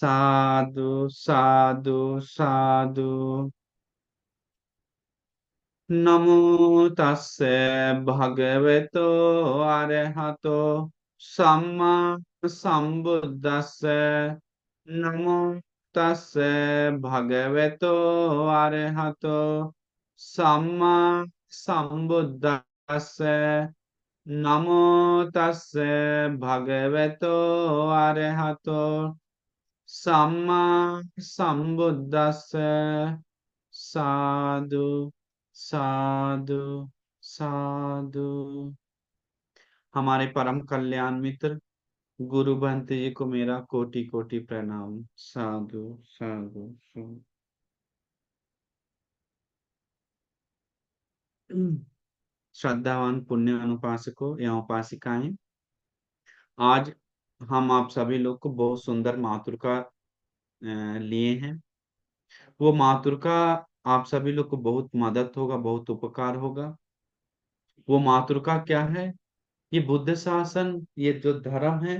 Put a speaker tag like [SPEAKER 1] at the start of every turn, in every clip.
[SPEAKER 1] साधु साधु साधु। नमो तस्से भगवतो अरहतो सम्मा संबुद्दस्से। नमो तस्से भगवतो अरहतो सम्मा संबुद्दस्से। नमो तस्से भगवतो अरहतो सम्मा संबुद्दस्से। साधु साधु साधु। हमारे परम कल्याण मित्र गुरु बंत जी को मेरा कोटि कोटि प्रणाम। साधु साधु साधु। श्रद्धावान पुण्य अनुपासकों एवं उपासिकाएं, आज हम आप सभी लोग को बहुत सुंदर मातृका लिए हैं। वो मातृका आप सभी लोग को बहुत मदद होगा, बहुत उपकार होगा। वो मातृका क्या है? ये बुद्ध शासन, ये जो धर्म है,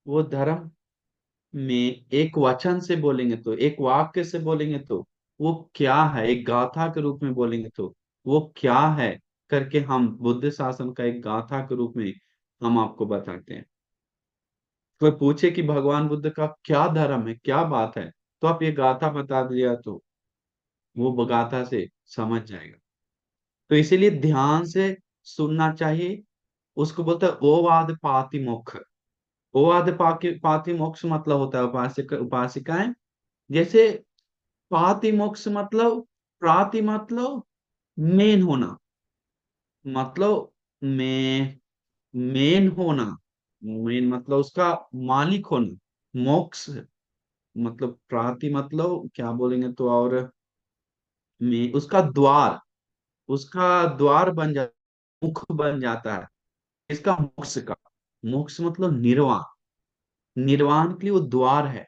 [SPEAKER 1] वो धर्म में एक वचन से बोलेंगे तो, एक वाक्य से बोलेंगे तो वो क्या है, एक गाथा के रूप में बोलेंगे तो वो क्या है करके हम बुद्ध शासन का एक गाथा के रूप में हम आपको बताते हैं। कोई पूछे कि भगवान बुद्ध का क्या धर्म है, क्या बात है, तो आप ये गाथा बता दिया तो वो गाथा से समझ जाएगा। तो इसीलिए ध्यान से सुनना चाहिए। उसको बोलते हैं ओवाद पाति मोक्ष। ओवाद पाति मोक्ष मतलब होता है उपासक उपासिकाएं। जैसे पाति मोक्ष मतलब, प्राति मतलब मेन होना, मतलब में मेन होना, मेन मतलब उसका मालिक होना। मोक्ष मतलब, प्राति मतलब क्या बोलेंगे तो, और में उसका द्वार, उसका द्वार बन जाता, मुख बन जाता है इसका मोक्ष का। मोक्ष मतलब निर्वाण, निर्वाण के लिए वो द्वार है,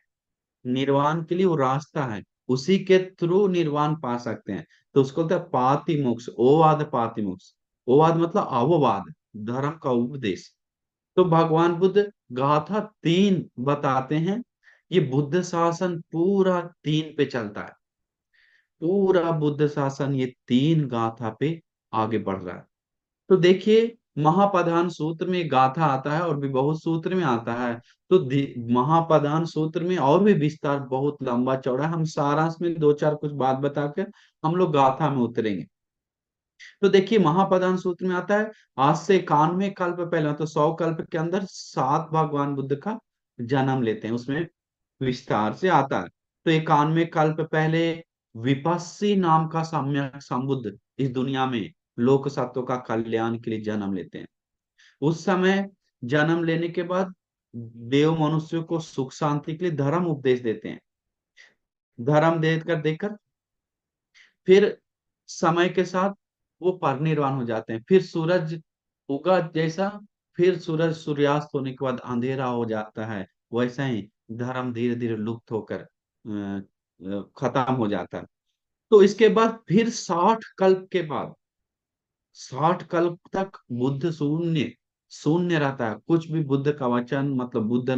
[SPEAKER 1] निर्वाण के लिए वो रास्ता है, उसी के थ्रू निर्वाण पा सकते हैं। तो उसको बोलते हैं पाति मोक्ष, ओवाद पाति मोक्ष। ओवाद मतलब अववाद, धर्म का उपदेश। तो भगवान बुद्ध गाथा 3 बताते हैं। ये बुद्ध शासन पूरा 3 पे चलता है। पूरा बुद्ध शासन ये 3 गाथा पे आगे बढ़ रहा है। तो देखिए, महाप्रधान सूत्र में गाथा आता है और भी बहुत सूत्र में आता है। तो महाप्रधान सूत्र में और भी विस्तार बहुत लंबा चौड़ा है। हम सारांश में 2 4 कुछ बात बताकर हम लोग गाथा में उतरेंगे। तो देखिए, महाप्रधान सूत्र में आता है, आज से 91 कल्प पहले, तो 100 कल्प के अंदर 7 भगवान बुद्ध का जन्म लेते हैं, उसमें विस्तार से आता है। तो 91 कल्प पहले विपस्सी नाम का सम्यक संबुद्ध इस दुनिया में लोक सत्व का कल्याण के लिए जन्म लेते हैं। उस समय जन्म लेने के बाद देव मनुष्यों को सुख शांति के लिए धर्म उपदेश देते हैं। धर्म देकर देकर फिर समय के साथ वो परिनिर्वाण हो जाते हैं। फिर सूरज उगा जैसा, फिर सूरज सूर्यास्त होने के बाद अंधेरा हो जाता है, वैसा ही धर्म धीरे धीरे लुप्त होकर खत्म हो जाता है। तो इसके बाद फिर 60 कल्प के बाद, 60 कल्प तक बुद्ध शून्य, शून्य रहता है। कुछ भी बुद्ध का वचन, मतलब बुद्ध,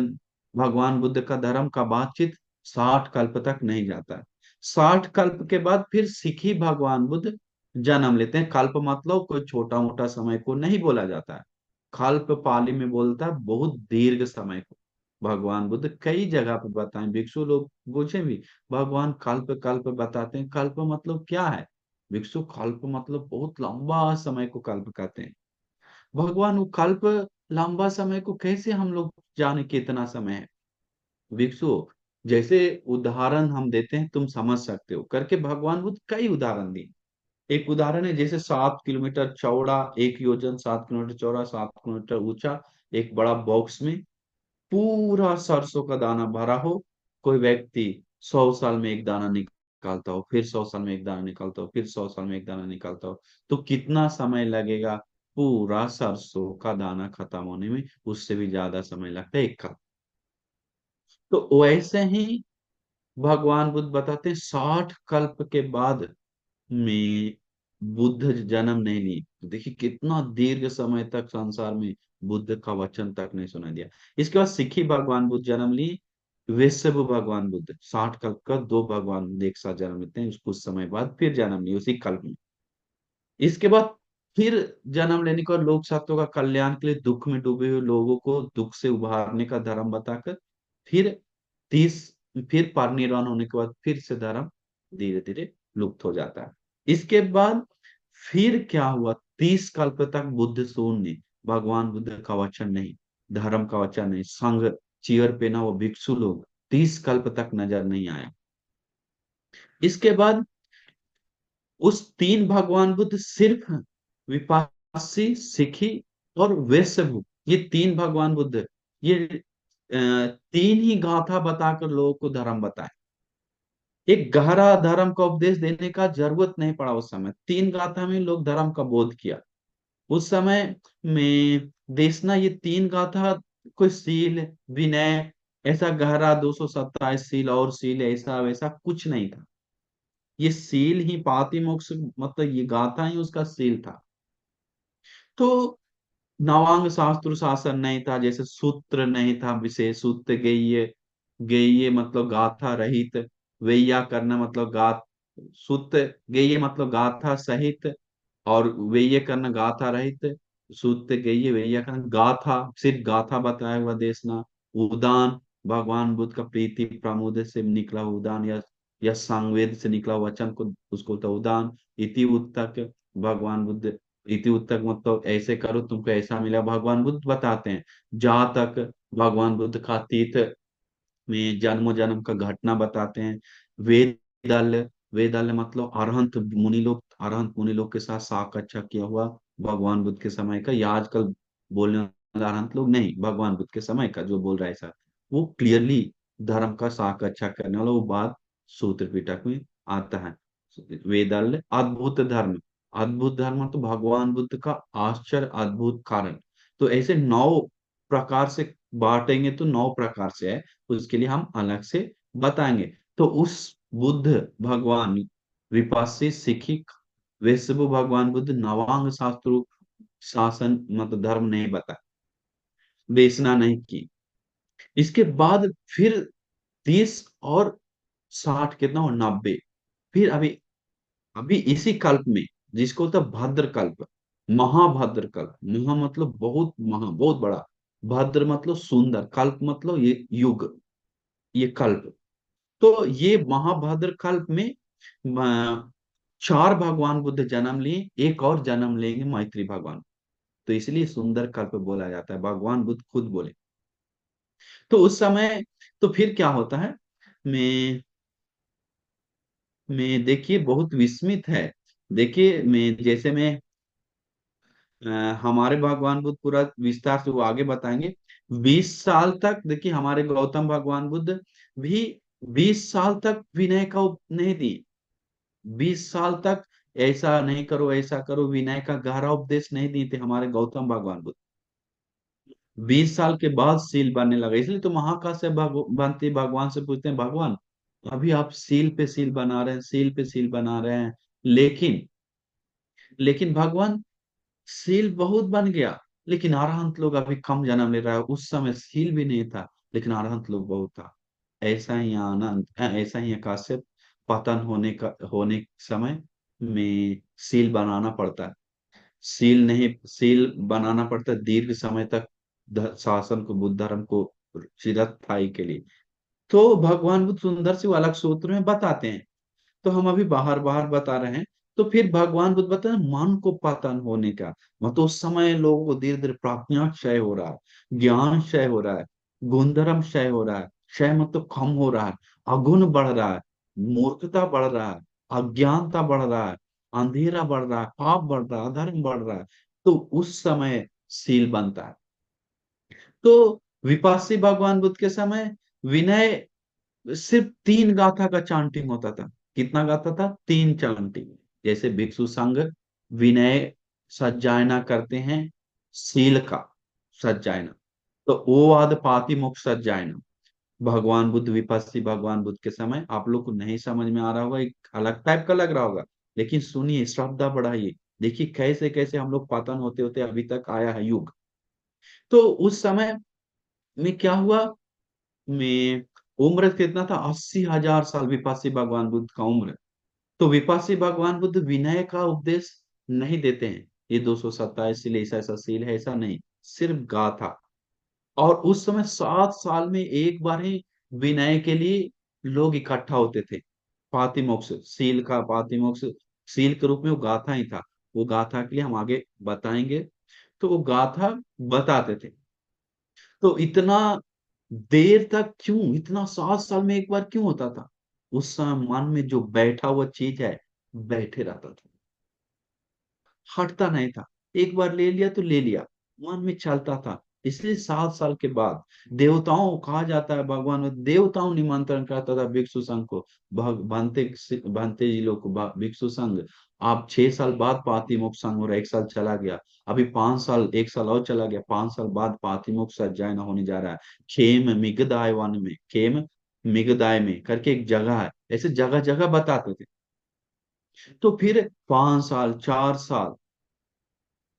[SPEAKER 1] भगवान बुद्ध का धर्म का बातचीत 60 कल्प तक नहीं जाता है। 60 कल्प के बाद फिर सिखी भगवान बुद्ध जन्म लेते हैं। कल्प मतलब कोई छोटा मोटा समय को नहीं बोला जाता है। कल्प पाली में बोलता है बहुत दीर्घ समय को। भगवान बुद्ध कई जगह पे बताएं, भिक्षु लोग पूछे भी, भगवान कल्प कल्प बताते हैं, कल्प मतलब क्या है? भिक्षु, कल्प मतलब बहुत लंबा समय को कल्प कहते हैं। भगवान, वो कल्प लंबा समय को कैसे हम लोग जाने कितना समय है? भिक्षु, जैसे उदाहरण हम देते हैं तुम समझ सकते हो करके भगवान बुद्ध कई उदाहरण दिए। एक उदाहरण है, जैसे 7 किलोमीटर चौड़ा, 1 योजन 7 किलोमीटर चौड़ा, 7 किलोमीटर ऊंचा एक बड़ा बॉक्स में पूरा सरसों का दाना भरा हो। कोई व्यक्ति 100 साल में एक दाना निकालता हो, फिर 100 साल में एक दाना निकालता हो, फिर 100 साल में एक दाना निकालता हो, तो कितना समय लगेगा पूरा सरसों का दाना खत्म होने में? उससे भी ज्यादा समय लगता है एक का। तो वैसे ही भगवान बुद्ध बताते हैं 60 कल्प के बाद में बुद्ध जन्म नहीं ली। देखिए कितना दीर्घ समय तक संसार में बुद्ध का वचन तक नहीं सुना दिया। इसके बाद सिखी भगवान बुद्ध जन्म ली। वैश्व भगवान बुद्ध, 60 कल्प का दो भगवान बुद्ध एक साथ जन्म लेते हैं, कुछ समय बाद फिर जन्म लिए उसी कल्प में। इसके बाद फिर जन्म लेने के बाद लोक सत्व का कल्याण के लिए दुख में डूबे हुए लोगों को दुख से उभारने का धर्म बताकर फिर 30 फिर परिनिर्वाण होने के बाद फिर से धर्म धीरे धीरे लुप्त हो जाता है। इसके बाद फिर क्या हुआ, 30 कल्प तक बुद्ध शून्य, भगवान बुद्ध का वचन नहीं, धर्म का वचन नहीं, संघ चीयर पे ना वो भिक्षु लोग 30 कल्प तक नजर नहीं आया। इसके बाद उस तीन भगवान बुद्ध सिर्फ विपासी, सिखी और वैश्य, ये तीन भगवान बुद्ध, ये तीन ही गाथा बताकर लोगों को धर्म बताए। एक गहरा धर्म का उपदेश देने का जरूरत नहीं पड़ा, उस समय तीन गाथा में लोग धर्म का बोध किया। उस समय में देशना ये तीन गाथा कोई सील, विनय, ऐसा गहरा 227 सील और सील ऐसा वैसा कुछ नहीं था। ये सील ही पाति मोक्ष, मतलब ये गाथा ही उसका सील था। तो नवांग शास्त्र शासन नहीं था, जैसे सूत्र नहीं था विशेष सूत्र, गेय, गेय मतलब गाथा रहित, वैयाकरण मतलब गाथ, सूत्र गेय मतलब गाथा सहित, और वैयाकरण गाथा रहित, सूत्र गेय वैयाकरण गाथा, सिर्फ गाथा बताया हुआ देशना। उदान, भगवान बुद्ध का प्रीति प्रमोद से निकला हुआ उदान, या सांगवेद से निकला हुआ वचन को उसको तो उदान। इति उत्तक, भगवान बुद्ध, इति उत्तक मतलब ऐसे करो तुमको ऐसा मिला, भगवान बुद्ध बताते हैं। जा तक, भगवान बुद्ध का तीर्थ में जन्मों जन्म का घटना बताते हैं। वेदल्य, वेदल्य मतलब अरहंत मुनि लोग, अरहंत मुनि लोग के साथ साकच्छा किया हुआ भगवान बुद्ध के समय का, या आजकल बोलने वाला अरहंत लोग नहीं, भगवान बुद्ध के समय का जो बोल रहा है ऐसा, वो क्लियरली धर्म का साकच्छा करने वाला वो बात सूत्र पिटक में आता है। वेदल्य अद्भुत धर्म, अद्भुत धर्म तो भगवान बुद्ध का आश्चर्य अद्भुत कारण। तो ऐसे 9 प्रकार से बांटेंगे तो 9 प्रकार से है, उसके लिए हम अलग से बताएंगे। तो उस बुद्ध भगवान विपासी सिखिक वैष्णव भगवान बुद्ध नवांग शास्त्र शासन मतलब धर्म नहीं बता, देशना नहीं की। इसके बाद फिर 30 और 60 कितना हो 90, फिर अभी अभी इसी कल्प में, जिसको होता है भद्र कल्प, महाभद्र कल्प, महा मतलब बहुत, महा बहुत बड़ा, भद्र मतलब सुंदर, कल्प मतलब ये युग, ये कल्प। तो ये महाभद्र कल्प में अ, 4 भगवान बुद्ध जन्म लिए, एक और जन्म लेंगे मैत्री भगवान, तो इसलिए सुंदर कल्प बोला जाता है, भगवान बुद्ध खुद बोले। तो उस समय तो फिर क्या होता है, मैं देखिए बहुत विस्मित है। देखिए मैं जैसे मैं अ, हमारे भगवान बुद्ध पूरा विस्तार से वो आगे बताएंगे। 20 साल तक देखिए हमारे गौतम भगवान बुद्ध भी 20 साल तक विनय का नहीं दी, 20 साल तक ऐसा नहीं करो ऐसा करो विनय का गहरा उपदेश नहीं दिए थे हमारे गौतम भगवान बुद्ध। 20 साल के बाद सील बनने लगा, इसलिए तो महाकाश्यप बनते भगवान से पूछते हैं, भगवान अभी आप सील पे सील बना रहे हैं, सील पे सील बना रहे हैं, लेकिन भगवान सील बहुत बन गया, लेकिन अरहंत लोग अभी कम जन्म ले रहा है, उस समय सील भी नहीं था लेकिन अरहंत लोग बहुत था। ऐसा ही आनंद, ऐसा ही काश्यप पतन होने समय में सील बनाना पड़ता है, सील नहीं, सील बनाना पड़ता है दीर्घ समय तक शासन को, बुद्ध धर्म को चिरस्थायी के लिए। तो भगवान बुद्ध सुंदर से वो अलग सूत्र में बताते हैं, तो हम अभी बाहर बाहर बता रहे हैं। तो फिर भगवान बुद्ध बताते हैं मन को पतन होने का मतलब, उस समय लोगों को धीरे धीरे प्राज्ञा क्षय हो रहा है, ज्ञान क्षय हो रहा है, गुणधर्म क्षय हो रहा है, क्षय मतलब कम हो रहा है, अगुण बढ़ रहा है, मूर्खता बढ़ रहा है, अज्ञानता बढ़ रहा है, अंधेरा बढ़ रहा है, पाप बढ़ रहा है, अधर्म बढ़ रहा है। तो उस समय सील बनता है। तो विपासी भगवान बुद्ध के समय विनय सिर्फ 3 गाथा का चांटिंग होता था। कितना गाथा था? 3 चांटिंग। जैसे भिक्षु संघ विनय सज्जायना करते हैं, सील का सज्जायना, तो ओ आद पाती मोक्ष सज्जायना। भगवान बुद्ध विपस्सी भगवान बुद्ध के समय आप लोग को नहीं समझ में आ रहा होगा, एक अलग टाइप का लग रहा होगा, लेकिन सुनिए श्रद्धा बढ़ाइए, देखिए कैसे कैसे हम लोग पतन होते होते अभी तक आया है युग। तो उस समय में क्या हुआ, में उम्र कितना था? 80,000 साल विपासी भगवान बुद्ध का उम्र। तो विपासी भगवान बुद्ध विनय का उपदेश नहीं देते हैं, ये 227 सील ऐसा ऐसा सील है, ऐसा नहीं, सिर्फ गाथा। और उस समय 7 साल में एक बार ही विनय के लिए लोग इकट्ठा होते थे। पातिमोक्ष सील का, पातिमोक्ष सील के रूप में वो गाथा ही था। वो गाथा के लिए हम आगे बताएंगे। तो वो गाथा बताते थे। तो इतना देर तक क्यों, इतना 7 साल में एक बार क्यों होता था? उस समय मन में जो बैठा हुआ चीज है, बैठे रहता था, हटता नहीं था। एक बार ले लिया तो ले लिया, मन में चलता था। इसलिए 7 साल के बाद देवताओं, कहा जाता है भगवान में देवताओं निमंत्रण करता था भिक्षु संघ को। भंते भंते जी लोग को, भिक्षु संघ, आप 6 साल बाद पातिमोक्ष संघ हो रहा है, 1 साल चला गया, अभी 5 साल, 1 साल और चला गया, 5 साल बाद पातिमोक्ष अध्ययन होने जा रहा है। खेम मिगदाय वन में, खेम मिगदाय में करके एक जगह है, ऐसे जगह जगह बताते थे। तो फिर 5 साल, 4 साल,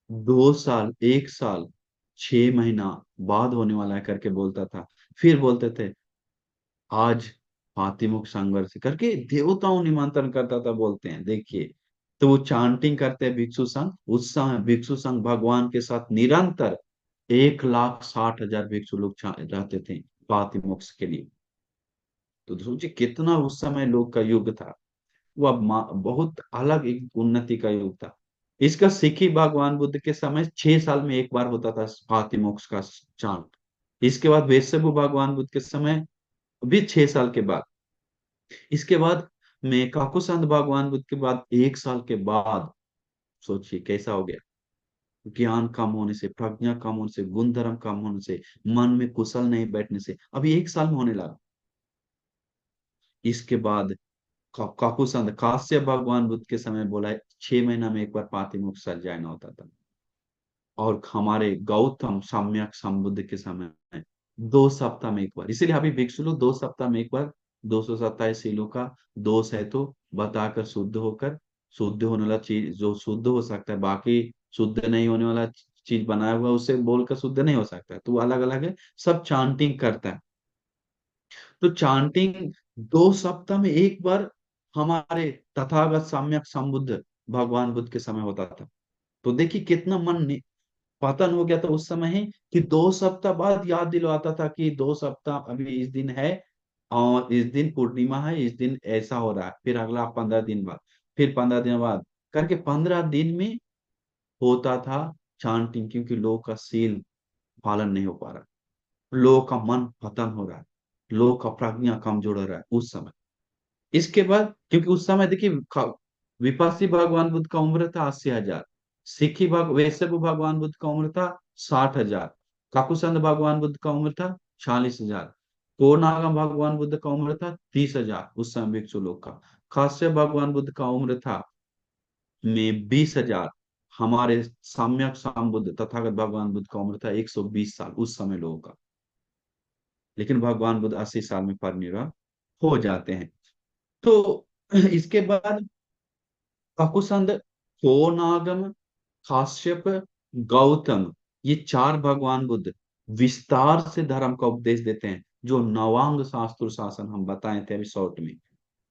[SPEAKER 1] 2 साल, 1 साल, 6 महीना बाद होने वाला है करके बोलता था। फिर बोलते थे आज हाथीमुख संघर्ष करके देवताओं निमंत्रण करता था, बोलते हैं देखिए। तो वो चांटिंग करते हैं भिक्षु संघ। उस समय भिक्षु संघ भगवान के साथ निरंतर 1,60,000 भिक्षु लोग रहते थे पातिमोक्ष के लिए। तो सोचिए कितना उस समय लोग का युग था। वह बहुत अलग एक उन्नति का युग था। इसका सिखी भगवान बुद्ध के समय 6 साल में एक बार होता था पातिमोक्ष का चांट। इसके बाद वेशभु भगवान बुद्ध के समय भी 6 साल के बाद। इसके बाद में काकुसंद भगवान बुद्ध के बाद 1 साल के बाद, सोचिए कैसा हो गया। ज्ञान कम होने से, प्रज्ञा कम होने से, गुण धर्म कम होने से, मन में कुशल नहीं बैठने से अभी 1 साल में होने लगा। इसके बाद काकुसंद काश्यप भगवान बुद्ध के समय बोला है 6 महीना में एक बार पातिमुख जाना होता था। और हमारे गौतम सम्यक संबुद्ध के समय में 2 सप्ताह में एक बार। इसीलिए अभी भिक्षु लोग 2 सप्ताह में एक बार 227 सीलों का दोष है तो बताकर शुद्ध होकर, शुद्ध होने वाला चीज जो शुद्ध हो सकता है, बाकी शुद्ध नहीं होने वाला चीज बनाया हुआ उससे बोलकर शुद्ध नहीं हो सकता है, तो अलग अलग है। सब चांटिंग करता है। तो चांटिंग 2 सप्ताह में एक बार हमारे तथागत सम्यक संबुद्ध भगवान बुद्ध के समय होता था। तो देखिए कितना मन पतन हो गया था उस समय ही, कि 2 सप्ताह बाद याद दिलवाता था कि 2 सप्ताह अभी इस दिन है, और इस दिन पूर्णिमा है, इस दिन ऐसा हो रहा है, फिर अगला 15 दिन बाद, फिर 15 दिन बाद करके 15 दिन में होता था चांटिंग। क्योंकि लोगों का सील पालन नहीं हो पा रहा, लोगों का मन पतन हो रहा है, लोगों का प्रज्ञा कमजोर हो रहा है उस समय। इसके बाद क्योंकि उस समय देखिए विपासी भगवान बुद्ध का उम्र था 80,000, सिखी वैसे भी भगवान बुद्ध का उम्र था 60,000, काकुसंद भगवान बुद्ध का उम्र था 40,000, कोनागम भगवान बुद्ध का उम्र था 30,000 उस समय भिक्षु लोग का। काश्यप भगवान बुद्ध का उम्र था में 20,000। हमारे सम्यक संबुद्ध तथागत भगवान बुद्ध का उम्र था 120 साल उस समय लोगों का। लेकिन भगवान बुद्ध 80 साल में परिनिर्वाण हो जाते हैं। तो इसके बाद काकुसंद, कोनागम, काश्यप, गौतम, ये 4 भगवान बुद्ध विस्तार से धर्म का उपदेश देते हैं। जो नवांग शास्त्र शासन हम बताए थे अभी शॉर्ट में,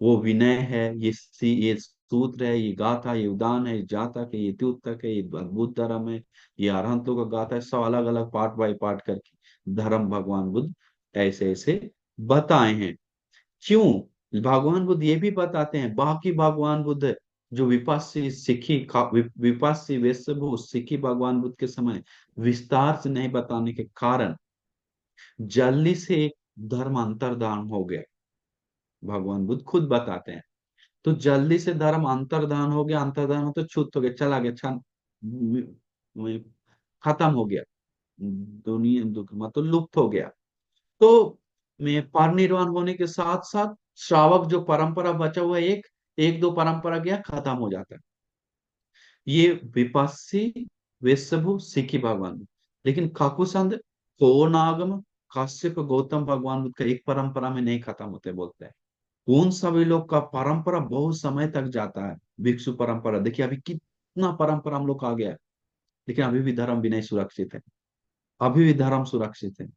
[SPEAKER 1] वो विनय है, ये सूत्र है, ये गाथा, ये उदान है, ये जातक है, ये त्युतक है, ये अद्भुत धर्म है, ये अरहंतों का गाथा है, सब अलग अलग पार्ट बाय पार्ट करके धर्म भगवान बुद्ध ऐसे ऐसे बताए हैं। क्यों भगवान बुद्ध ये भी बताते हैं, बाकी भगवान बुद्ध जो विपासी सिखी विपासी वेशभू सिखी भगवान बुद्ध के समय विस्तार से नहीं बताने के कारण जल्दी से एक धर्म अंतर्धान हो गया। भगवान बुद्ध खुद बताते हैं। तो जल्दी से धर्म अंतर्धान हो गया, अंतर्धान हो तो छूत हो गया, चला गया, खत्म हो गया, दुनिया मतलब लुप्त हो गया। तो में परिनिर्वाण होने के साथ साथ श्रावक जो परंपरा बचा हुआ है, एक एक दो परंपरा गया, खत्म हो जाता है। ये विपस्सी वेशभु सिखी भगवान। लेकिन काकुसंद, कोनागम, काश्यप, गौतम भगवान बुद्ध का एक परंपरा में नहीं खत्म होते, बोलते हैं। उन सभी लोग का परंपरा बहुत समय तक जाता है। भिक्षु परंपरा देखिए अभी कितना परंपरा हम लोग का आ गया है। लेकिन अभी भी धर्म भी नहीं सुरक्षित है, अभी भी धर्म सुरक्षित है।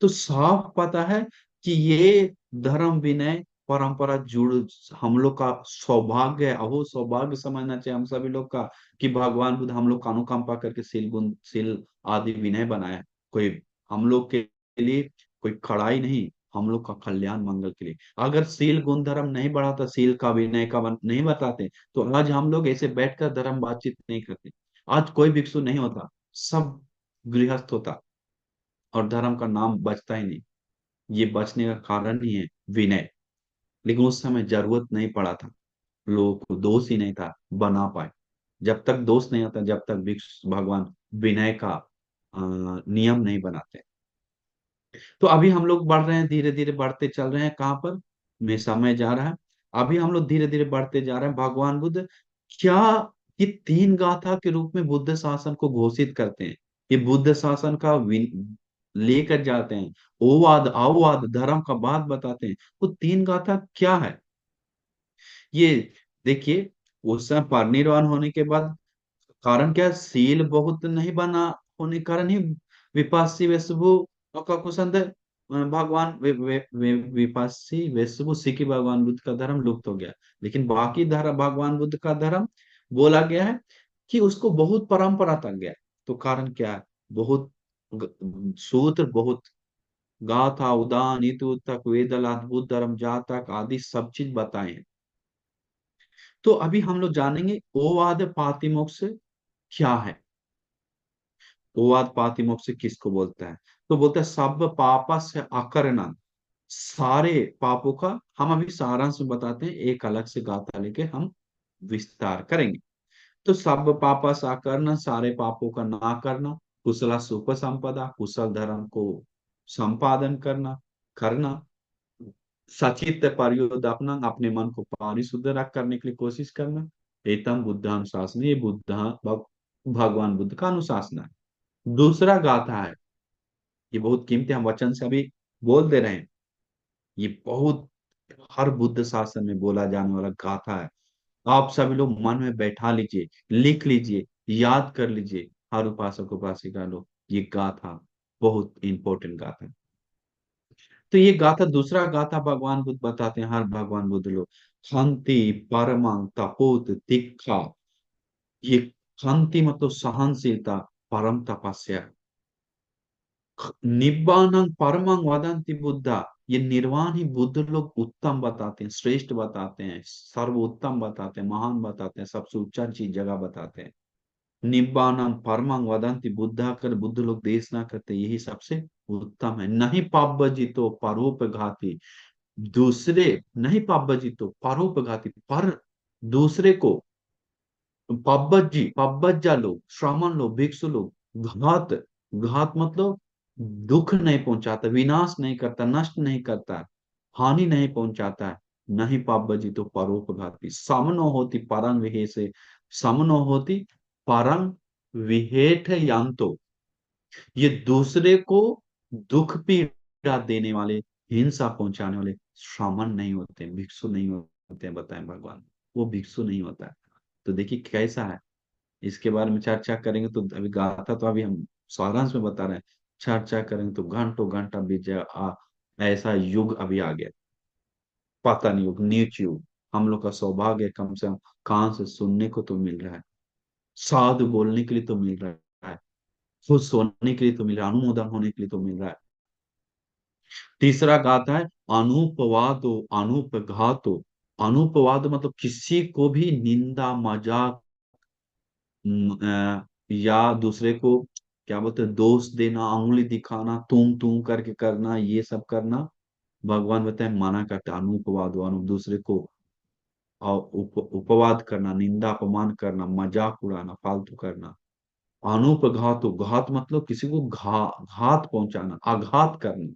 [SPEAKER 1] तो साफ पता है कि ये धर्म विनय परंपरा जुड़, हम लोग का सौभाग्य है, अहो सौभाग्य समझना चाहिए हम सभी लोग का, कि भगवान बुद्ध हम लोग का अनुकंपा करके सील गुण सील आदि विनय बनाया। कोई हम लोग के लिए कोई कड़ाई नहीं, हम लोग का कल्याण मंगल के लिए। अगर सील गुण धर्म नहीं बढ़ाता, सील का विनय का नहीं बताते, तो आज हम लोग ऐसे बैठकर धर्म बातचीत नहीं करते। आज कोई भिक्षु नहीं होता, सब गृहस्थ होता, और धर्म का नाम बचता ही नहीं। ये बचने का कारण ही है विनय। लेकिन उस समय जरूरत नहीं पड़ा था, लोगों को दोष ही नहीं था बना पाए। जब तक दोष नहीं आता, जब तक भिक्षु भगवान विनय का नियम नहीं बनाते। तो अभी हम लोग बढ़ रहे हैं, धीरे धीरे बढ़ते चल रहे हैं, कहाँ पर में समय जा रहा है। अभी हम लोग धीरे धीरे बढ़ते जा रहे हैं। भगवान बुद्ध क्या, ये तीन गाथा के रूप में बुद्ध शासन को घोषित करते हैं। ये बुद्ध शासन का लेकर जाते हैं, ओवाद अववाद धर्म का बात बताते हैं। वो तीन गाथा क्या है ये देखिए। उस समय परिनिर्वाण होने के बाद कारण क्या है? सील बहुत नहीं बना होने के कारण ही विपासी वेशभु का कुसंद भगवान विपासी वेशभु सिखी भगवान बुद्ध का धर्म लुप्त हो गया। लेकिन बाकी धर्म, भगवान बुद्ध का धर्म बोला गया है कि उसको बहुत परंपरा तक गया। तो कारण क्या है? बहुत सूत्र, बहुत गाथा उदान इतु तक वेदल अद्भुत धर्म जातक आदि सब चीज बताए हैं। तो अभी हम लोग जानेंगे ओवाद पातिमोक्ष क्या है। ओवाद पातिमोक्ष किसको बोलता है? तो बोलते हैं सब पाप से अकरना, सारे पापों का। हम अभी सारांश में बताते हैं, एक अलग से गाथा लेके हम विस्तार करेंगे। तो सब पापा सा करना, सारे पापों का ना करना, कुशला सुख संपदा, कुशल धर्म को संपादन करना करना, सचित परियोद अपना, अपने मन को परिशुद्ध रख करने के लिए कोशिश करना। एतम बुद्धानुशासन, ये भगवान बुद्ध का अनुशासन है। दूसरा गाथा है, ये बहुत कीमती हम वचन से अभी बोल दे रहे हैं। ये बहुत हर बुद्ध शासन में बोला जाने वाला गाथा है। आप सभी लोग मन में बैठा लीजिए, लिख लीजिए, याद कर लीजिए, हर उपासक उपासिका लोग, ये गाथा बहुत इंपॉर्टेंट गाथा है। तो ये गाथा, दूसरा गाथा भगवान बुद्ध बताते हैं, हर भगवान बुद्ध लोग, शांति परमं तपोत तिक्खा। ये शांति मतलब सहनशीलता, परम तपस्या, निब्बानं परमं वदंती बुद्धा। ये निर्वाण ही बुद्ध लोग उत्तम बताते हैं, श्रेष्ठ बताते हैं, सर्वोत्तम बताते हैं, महान बताते हैं, सबसे ऊंचा चीज जगह बताते हैं। निब्बानम परमं वदंती बुद्धा कर बुद्ध लोग देशना करते, यही सबसे उत्तम है। नहीं पापजितो परोपघाती, दूसरे नहीं पापजितो परोपघाती, पर दूसरे को पब्बजी पब्बज्जा लोग, श्रमण लोग, भिक्षु लोग घात, घात मतलब दुख नहीं पहुंचाता, विनाश नहीं करता, नष्ट नहीं करता, हानि नहीं पहुंचाता है। नहीं पापजी तो परोपघाती, समनो होती परंग विहेसे, समनो होती परंग विहेट यांतो। ये दूसरे को दुख पीड़ा देने वाले, हिंसा पहुंचाने वाले श्रामण नहीं होते, भिक्षु नहीं होते हैं, बताएं भगवान, वो भिक्षु नहीं होता है। तो देखिए कैसा है, इसके बारे में चर्चा करेंगे तो अभी गाथा तो अभी हम सारांश में बता रहे हैं, चर्चा करेंगे तो घंटों घंटा बीत जाए। ऐसा युग अभी आ गया, पतन युग, नीच युग। हम लोग का सौभाग्य है, कम से कम कान से सुनने को तो मिल रहा है, साधु बोलने के लिए तो मिल रहा है, खुश होने के लिए तो मिल रहा है, अनुमोदन होने के लिए तो मिल रहा है। तीसरा गाथा है अनुपवादो अनुपघातो। अनुपवाद मतलब किसी को भी निंदा मजाक, या दूसरे को क्या बोलते हैं, दोष देना, उंगली दिखाना, तुम करके करना, ये सब करना भगवान बताए मना करते हैं। अनुपवाद दूसरे को उपवाद करना, निंदा अपमान करना, मजाक उड़ाना, फालतू करना। अनुपघात, घात मतलब किसी को घात पहुंचाना, आघात करना,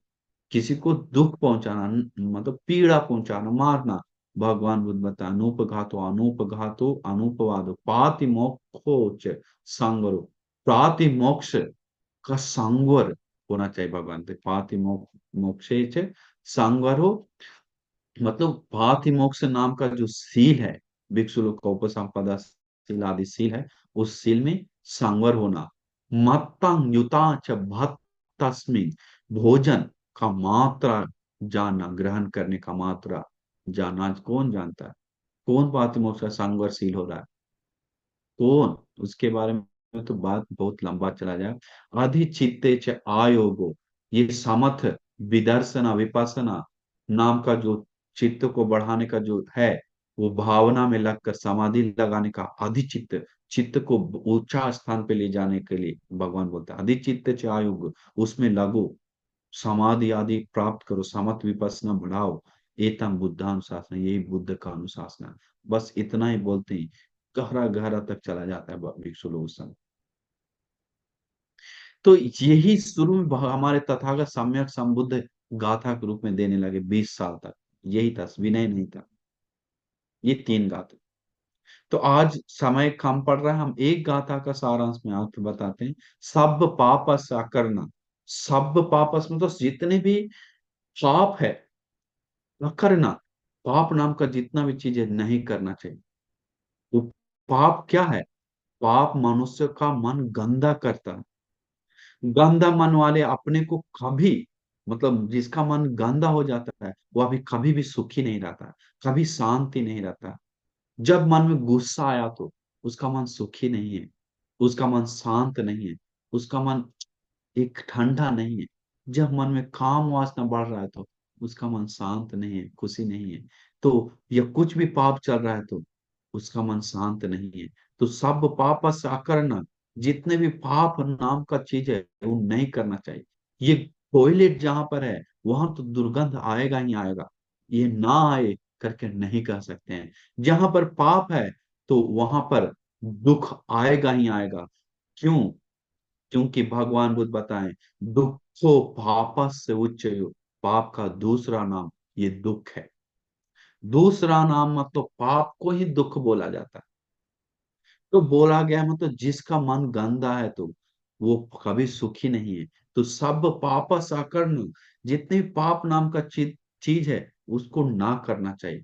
[SPEAKER 1] किसी को दुख पहुंचाना, मतलब पीड़ा पहुंचाना, मारना। भगवान बुद्ध बताए अनुपघातो अनुपघातो अनुपवादो पातिमोक्षोच संवरो। प्रातिमोक्ष का संवर होना चाहिए भगवान से, पातिमोक्षेच संवरो। मतलब पातिमोक्ष नाम का जो सील है, भिक्षु लोग का उपसंपदा सील आदि सील है, उस सील में संवर होना। मत्तंग युता च भक्त तस्मिन, भोजन का मात्रा जानना, ग्रहण करने का मात्रा जानना, आज कौन जानता है? कौन बात में उसका संघर्षशील हो रहा है? कौन? उसके बारे में तो बात बहुत लंबा चला जाए। अधिचित्ते च आयोगो, ये समथ विदर्शना विपස්සना नाम का जो चित्त को बढ़ाने का जो है, वो भावना में लगकर समाधि लगाने का अधिचित्त, चित्त को ऊंचा स्थान पे ले जाने के लिए भगवान बोलता है अधिचित्त च आयोग, उसमें लगो, समाधि आदि प्राप्त करो, समथ विपස්සना बढ़ाओ। एतम बुद्धानुशासन, यही बुद्ध का अनुशासन है। बस इतना ही बोलते ही गहरा गहरा तक चला जाता है भिक्षु लोग उस समय। तो यही शुरू में हमारे तथागत सम्यक संबुद्ध गाथा के रूप में देने लगे 20 साल तक। यही था, विनय नहीं था। ये 3 गाथा। तो आज समय कम पड़ रहा है, हम एक गाथा का सारांश में आपको बताते हैं। सब पापस अकरना, सब पापस में तो जितने भी पाप है, अकरना, पाप नाम का जितना भी चीज है नहीं करना चाहिए। वो पाप क्या है? पाप मनुष्य का मन गंदा करता है। गंदा मन वाले अपने को कभी, मतलब जिसका मन गंदा हो जाता है वो अभी कभी भी सुखी नहीं रहता, कभी शांति नहीं रहता। जब मन में गुस्सा आया तो उसका मन सुखी नहीं है, उसका मन शांत नहीं है, उसका मन एक ठंडा नहीं है। जब मन में काम वासना बढ़ रहा है तो उसका मन शांत नहीं है, खुशी नहीं है। तो या कुछ भी पाप चल रहा है तो उसका मन शांत नहीं है। तो सब पाप करना, जितने भी पाप नाम का चीज है वो नहीं करना चाहिए। ये टॉयलेट जहां पर है वहां तो दुर्गंध आएगा ही आएगा, ये ना आए करके नहीं कह सकते हैं। जहां पर पाप है तो वहां पर दुख आएगा ही आएगा। क्यों? क्योंकि भगवान बुद्ध बताएं, दुखो पापस से उच्चयो, पाप का दूसरा नाम ये दुख है। दूसरा नाम मतलब पाप को ही दुख बोला जाता है। तो बोला गया है मतलब जिसका मन गंदा है तो वो कभी सुखी नहीं है। तो सब पापस आकर्ण, जितने भी पाप नाम का चीज है उसको ना करना चाहिए।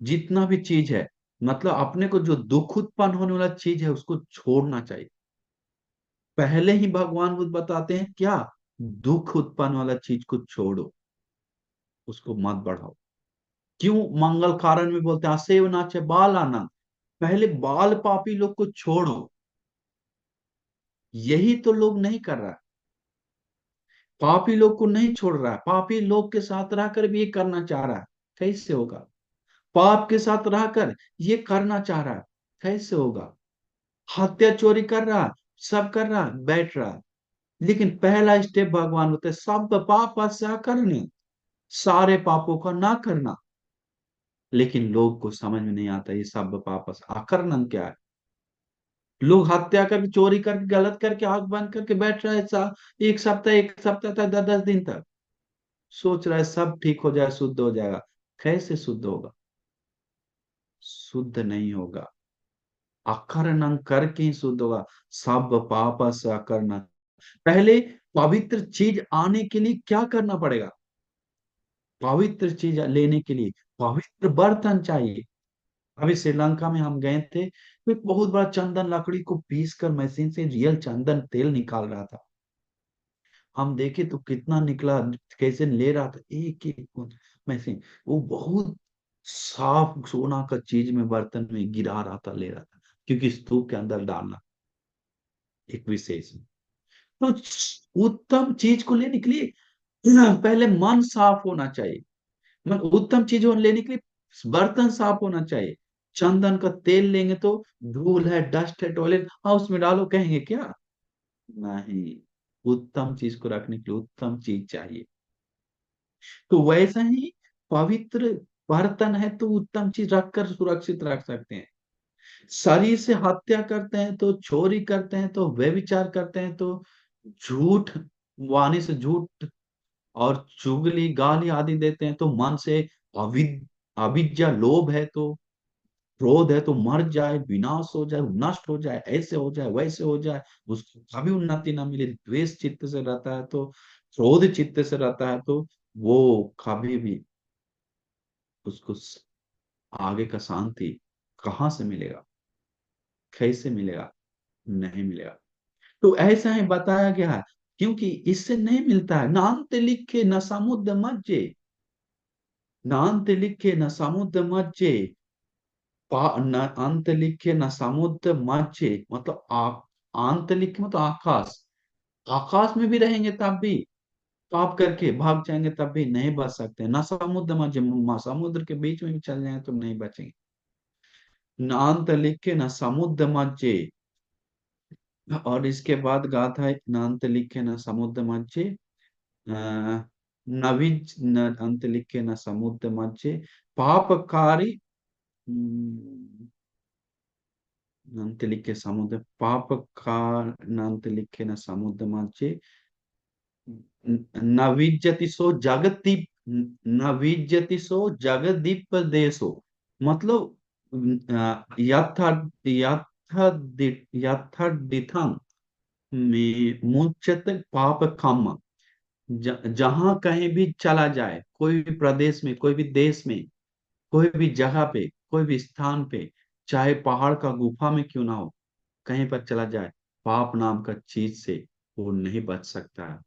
[SPEAKER 1] जितना भी चीज है, मतलब अपने को जो दुख उत्पन्न होने वाला चीज है उसको छोड़ना चाहिए। पहले ही भगवान बुद्ध बताते हैं क्या? दुख उत्पन्न वाला चीज को छोड़ो, उसको मत बढ़ाओ। क्यों? मंगल कारण में बोलते हैं असेव नाचे बाल आनंद, पहले बाल पापी लोग को छोड़ो। यही तो लोग नहीं कर रहा। पापी लोग को नहीं छोड़ रहा है, पापी लोग के साथ रहकर भी ये करना चाह रहा है। कैसे होगा? पाप के साथ रहकर ये करना चाह रहा है, कैसे होगा? हत्या चोरी कर रहा, सब कर रहा, बैठ रहा। लेकिन पहला स्टेप भगवान होते हैं सब पाप से करने, सारे पापों का ना करना। लेकिन लोग को समझ में नहीं आता ये सब पाप आकर्षण क्या है। लोग हत्या करके, चोरी करके, गलत करके, आंख बंद करके बैठ रहा है एक सप्ताह तक, 10 10 दिन तक सोच रहा है सब ठीक हो जाए, शुद्ध हो जाएगा। कैसे शुद्ध होगा? शुद्ध नहीं होगा। अकर्णन करके ही शुद्ध होगा। सब पाप से अकर्णन। पहले पवित्र चीज आने के लिए क्या करना पड़ेगा? पवित्र चीज लेने के लिए पवित्र बर्तन चाहिए। अभी श्रीलंका में हम गए थे तो एक बहुत बड़ा चंदन लकड़ी को पीस कर मशीन से रियल चंदन तेल निकाल रहा था। हम देखे तो कितना निकला, कैसे ले रहा था एक एक मशीन। वो बहुत साफ सोना का चीज में बर्तन में गिरा रहा था, ले रहा था, क्योंकि स्तूप के अंदर डालना एक विशेष। तो उत्तम चीज को लेने के लिए पहले मन साफ होना चाहिए। उत्तम चीजों लेने के लिए बर्तन साफ होना चाहिए। चंदन का तेल लेंगे तो धूल है, डस्ट है, टॉयलेट, हाँ उसमें डालो कहेंगे क्या? नहीं। उत्तम चीज को रखने के लिए उत्तम चीज चाहिए। तो वैसा ही पवित्र बर्तन है तो उत्तम चीज रखकर सुरक्षित रख सकते हैं। शरीर से हत्या करते हैं तो, चोरी करते हैं तो, व्यभिचार करते हैं तो, झूठ वाणी से झूठ और चुगली गाली आदि देते हैं तो, मन से अविद्या लोभ है तो, क्रोध है तो मर जाए, विनाश हो जाए, नष्ट हो जाए, ऐसे हो जाए, वैसे हो जाए, उसको कभी उन्नति ना मिले। द्वेष चित्त से रहता है तो, क्रोध चित्त से रहता है तो वो कभी भी उसको आगे का शांति कहाँ से मिलेगा? कैसे मिलेगा? नहीं मिलेगा। तो ऐसा ही बताया गया है। क्योंकि इससे नहीं मिलता है। नान्त लिखे न समुद्र मज्जे, नान्त लिखे न समुद्र मज्जे, न अंत लिखे न समुद्र मज्जे, मतलब अंत लिखे मतलब आकाश, आकाश में भी रहेंगे तब भी पाप करके भाग जाएंगे तब भी नहीं बच सकते। न समुद्र मध्य, समुद्र के बीच में भी चल जाए तो नहीं बचेंगे। न अंत लिखे न समुद्र मध्य, और इसके बाद गाथा है, न अंत लिखे न समुद्र मध्य, नविज न अंत लिखे न समुद्र मध्य, पापकारी, न अंत लिखे समुद्र पाप का, न अंत लिखे न समुद्र मध्य, न विज्जति सो जगदीप, न विज्जति सो जगदीप देशो, मतलब यथा यथा यथाडिथं में मुच्यत पाप कम, जहां कहीं भी चला जाए, कोई भी प्रदेश में, कोई भी देश में, कोई भी जगह पे, कोई भी स्थान पे, चाहे पहाड़ का गुफा में क्यों ना हो, कहीं पर चला जाए, पाप नाम का चीज से वो नहीं बच सकता है।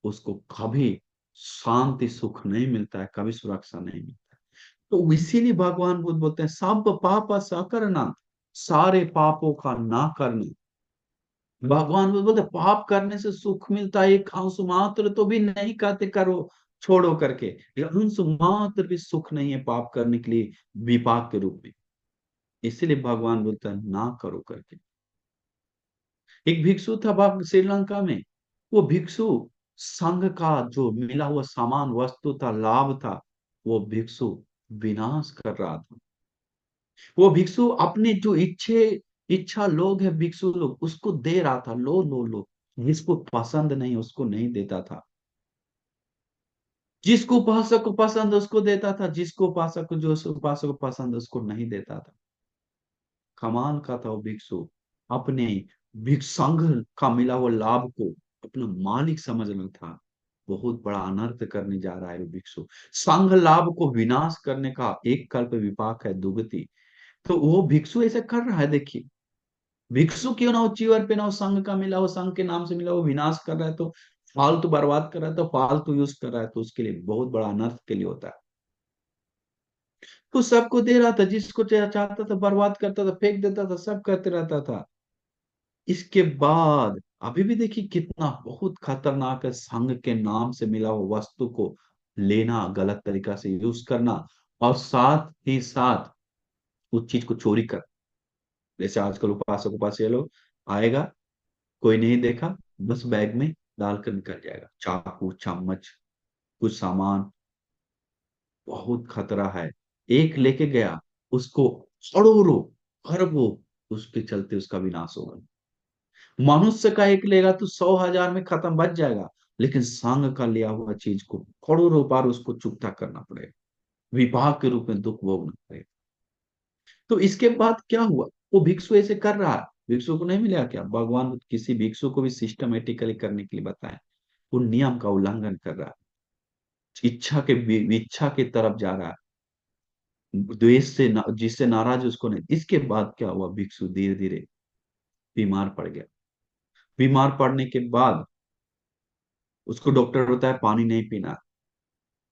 [SPEAKER 1] उसको कभी शांति सुख नहीं मिलता है, कभी सुरक्षा नहीं मिलता है। तो इसीलिए भगवान बुद्ध बोलते हैं सब पाप सकरना, सारे पापों का ना करना। भगवान बुद्ध बोलते हैं, पाप करने से सुख मिलता है एक अंश मात्र तो भी नहीं कहते करो छोड़ो करके, ये अंश मात्र भी सुख नहीं है पाप करने के लिए विपाक के रूप में। इसीलिए भगवान बोलते हैं ना करो करके। एक भिक्षु था श्रीलंका में, वो भिक्षु संघ का जो मिला हुआ सामान वस्तु था, लाभ था, वो भिक्षु विनाश कर रहा था। वो भिक्षु अपने जो इच्छा लोग है, भिक्षु लोग उसको दे रहा था, लो, जिसको पसंद नहीं उसको नहीं देता था, जिसको उपासक को पसंद उसको देता था, जिसको उपासक को, जो उपासक को पसंद उसको नहीं देता था। कमाल का था वो भिक्षु, अपने भिक्षुसंघ का मिला हुआ लाभ को अपना मालिक समझना था। बहुत बड़ा अनर्थ करने जा रहा है वो भिक्षु। संघ लाभ को विनाश करने का एक कल्प विपाक है दुगति। तो वो भिक्षु ऐसे कर रहा है, देखिए, भिक्षु क्यों ना हो, चीवर पे ना हो, संघ का मिला हो, संघ के नाम से मिला हो, विनाश कर रहा है तो फालतू बर्बाद कर रहा है, तो फालतू यूज कर रहा है तो उसके लिए बहुत बड़ा अनर्थ के लिए होता है। तो सबको दे रहा था, जिसको चाहता था बर्बाद करता था, फेंक देता था, सब करते रहता था। इसके बाद अभी भी देखिए कितना बहुत खतरनाक है, संघ के नाम से मिला हुआ वस्तु को लेना, गलत तरीका से यूज करना, और साथ ही साथ उस चीज को चोरी कर। जैसे आजकल उपासक उपास ये लोग आएगा, कोई नहीं देखा, बस बैग में डालकर निकल जाएगा, चाकू चम्मच कुछ सामान, बहुत खतरा है। एक लेके गया, उसको करोड़ों अरबों, उसके चलते उसका विनाश होगा। मनुष्य का एक लेगा तो 100,000 में खत्म, बच जाएगा, लेकिन संघ का लिया हुआ चीज को करोड़ों बार उसको चुकता करना पड़ेगा, विपाक के रूप में दुख भोगना पड़ेगा। तो इसके बाद क्या हुआ, वो भिक्षु ऐसे कर रहा है, भिक्षु को नहीं मिला क्या, भगवान किसी भिक्षु को भी सिस्टमेटिकली करने के लिए बताया, वो नियम का उल्लंघन कर रहा है, इच्छा के तरफ जा रहा है, द्वेष से जिससे नाराज है उसको नहीं। इसके बाद क्या हुआ, भिक्षु धीरे धीरे बीमार पड़ गया। बीमार पड़ने के बाद उसको डॉक्टर होता है पानी नहीं पीना,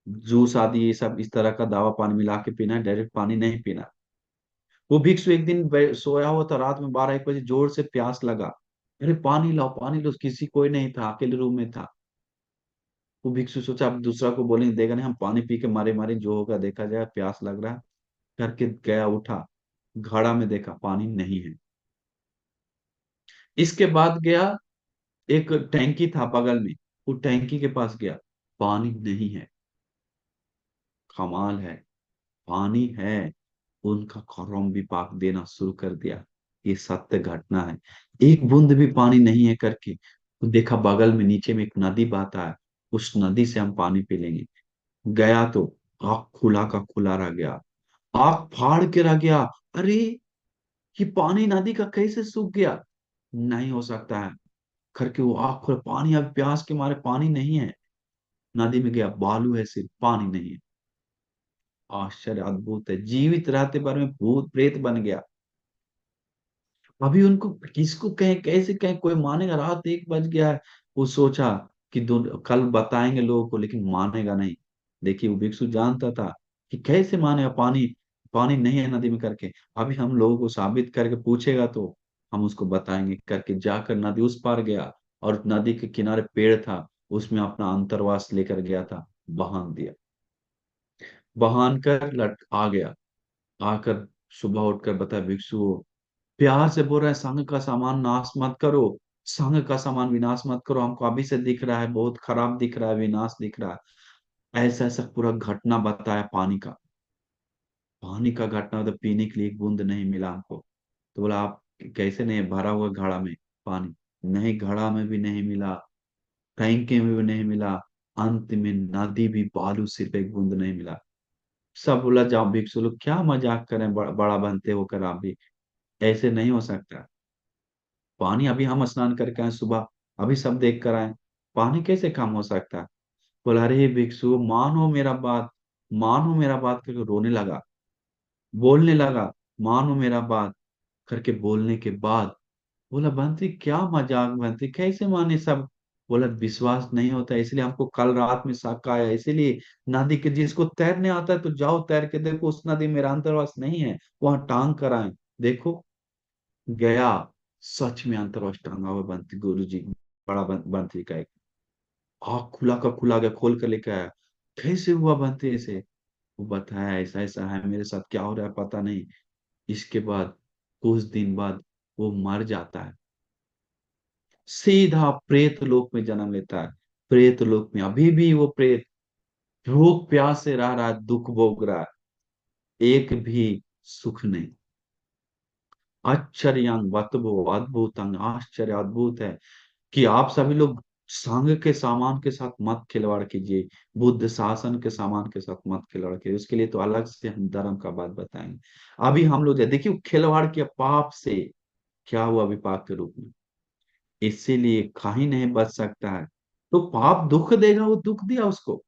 [SPEAKER 1] जूस आदि ये सब इस तरह का दवा पानी मिला के पीना है, डायरेक्ट पानी नहीं पीना। वो भिक्षु एक दिन सोया हुआ था, रात में 12-1 बजे जोर से प्यास लगा, अरे पानी लाओ पानी लो, किसी कोई नहीं था, अकेले रूम में था। वो भिक्षु सोचा अब दूसरा को बोलेंगे देगा नहीं, हम पानी पी के मारे मारे जो होगा देखा जाए, प्यास लग रहा है, करके गया, उठा, घड़ा में देखा पानी नहीं है। इसके बाद गया, एक टैंकी था बगल में, वो टैंकी के पास गया, पानी नहीं है। कमाल है, पानी है, उनका कर्म विपाक देना शुरू कर दिया। ये सत्य घटना है। एक बूंद भी पानी नहीं है करके तो देखा बगल में नीचे में एक नदी बहता है, उस नदी से हम पानी पी लेंगे। गया तो आग खुला का खुला रह गया, आग फाड़ के रह गया। अरे ये पानी नदी का कैसे सूख गया, नहीं हो सकता है करके वो आग खोला, पानी, अब प्यास के मारे पानी नहीं है। नदी में गया, बालू है सिर्फ, पानी नहीं है। आश्चर्य, अद्भुत है, जीवित रहते बारे में भूत प्रेत बन गया। अभी उनको किसको कहें, कैसे कहें, कोई मानेगा? रात 1 बज गया है। वो सोचा कि कल बताएंगे लोगों को, लेकिन मानेगा नहीं। देखिए वो भिक्षु जानता था कि कैसे मानेगा, पानी पानी नहीं है नदी में करके। अभी हम लोगों को साबित करके पूछेगा तो हम उसको बताएंगे करके, जाकर नदी उस पार गया, और नदी के किनारे पेड़ था, उसमें अपना अंतरवास लेकर गया था, बांध दिया। बांध कर लट आ गया। आकर सुबह उठकर बता, भिक्षु प्यार से बोल रहे हैं, संघ का सामान नाश मत करो, संघ का सामान विनाश मत करो, हमको अभी से दिख रहा है, बहुत खराब दिख रहा है, विनाश दिख रहा है। ऐसा ऐसा पूरा घटना बताया पानी का। पानी का घटना, तो पीने के लिए एक बूंद नहीं मिला हमको। तो बोला, आप कैसे? नहीं भरा हुआ घड़ा में पानी, नहीं घड़ा में भी नहीं मिला, टैंकी में भी नहीं मिला, अंत में नदी भी बालू, सिर्फ एक बूंद नहीं मिला। सब बोला, जाओ भिक्षु लोग क्या मजाक करें, बड़ा बनते होकर आप भी, ऐसे नहीं हो सकता। पानी अभी हम स्नान करके आए सुबह, अभी सब देख कर आए, पानी कैसे कम हो सकता है? बोला, अरे भिक्षु मानो मेरा बात, मानो मेरा बात करके रोने लगा, बोलने लगा, मानो मेरा बात करके बोलने के बाद बोला, बंटी क्या मजाक, बंटी कैसे माने सब? बोला, विश्वास नहीं होता, इसलिए हमको कल रात में शक आया, इसीलिए नदी के, जिसको तैरने आता है तो जाओ तैर के देखो, उस नदी में अंतरवास नहीं है, वहां टांग कर आए। देखो गया, सच में अंतरराष्ट्रीय टांगा हुआ बंती, गुरु जी, बड़ा बंती का एक आँख खुला का खुला गया, खोल कर लेके आया। कैसे हुआ बंती ऐसे? वो बताया, ऐसा ऐसा है मेरे साथ, क्या हो रहा है पता नहीं। इसके बाद कुछ दिन बाद वो मर जाता है, सीधा प्रेत लोक में जन्म लेता है। प्रेत लोक में अभी भी वो प्रेत भूख प्यास से रह रहा है, दुख भोग रहा है, एक भी सुख नहीं। आश्चर्य बतबो अद्भुत, आश्चर्य अद्भुत है कि आप सभी लोग संघ के सामान के साथ मत खिलवाड़ कीजिए, बुद्ध शासन के सामान के साथ मत खिलवाड़ कीजिए, उसके लिए तो अलग से हम धर्म का बात बताएंगे। अभी हम लोग देखिए खिलवाड़ किया पाप से, क्या हुआ विपाक के रूप में, इसीलिए कहीं नहीं बच सकता है। तो पाप दुख देगा, वो दुख दिया उसको।